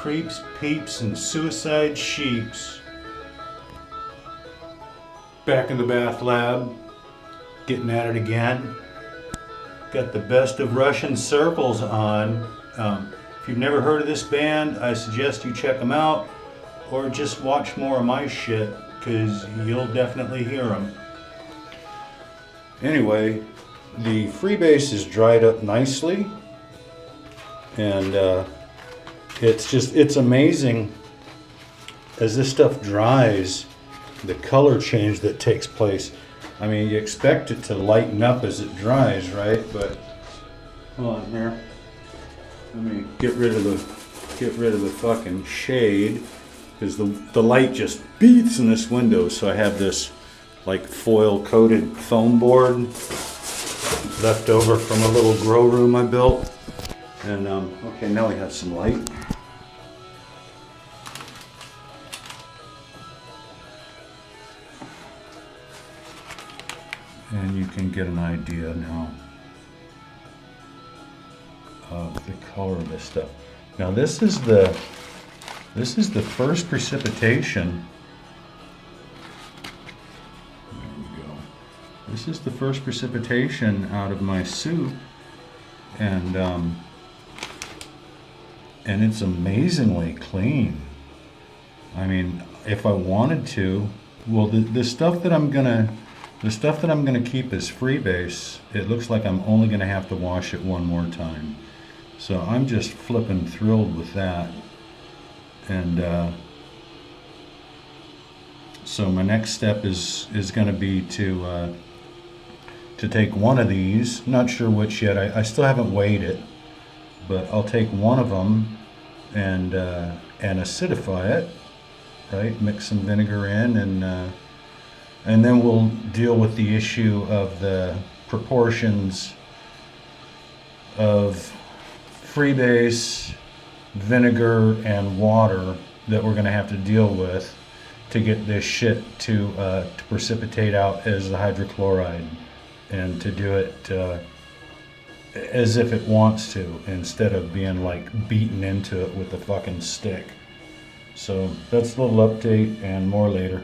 creeps, peeps, and suicide sheeps. Back in the bath lab, getting at it again. Got the Best of Russian Circles on. If you've never heard of this band, I suggest you check them out, or just watch more of my shit, because you'll definitely hear them. Anyway, the Freebase is dried up nicely, and it's amazing as this stuff dries, the color change that takes place. I mean, you expect it to lighten up as it dries, right? But hold on here. Let me get rid of the fucking shade, because the light just beats in this window. So I have this like foil coated foam board left over from a little grow room I built. And okay, now we have some light. And you can get an idea now of the color of this stuff. Now this is the first precipitation. There we go. This is the first precipitation out of my soup, and it's amazingly clean. I mean, if I wanted to, well, the stuff that I'm gonna keep as Freebase, it looks like I'm only gonna have to wash it one more time. So I'm just flippin' thrilled with that. And so my next step is gonna be to take one of these, not sure which yet, I still haven't weighed it, but I'll take one of them and acidify it, right? Mix some vinegar in, and then we'll deal with the issue of the proportions of Freebase, vinegar, and water that we're going to have to deal with to get this shit to precipitate out as the hydrochloride, and to do it as if it wants to, instead of being like beaten into it with a fucking stick. So that's a little update, and more later.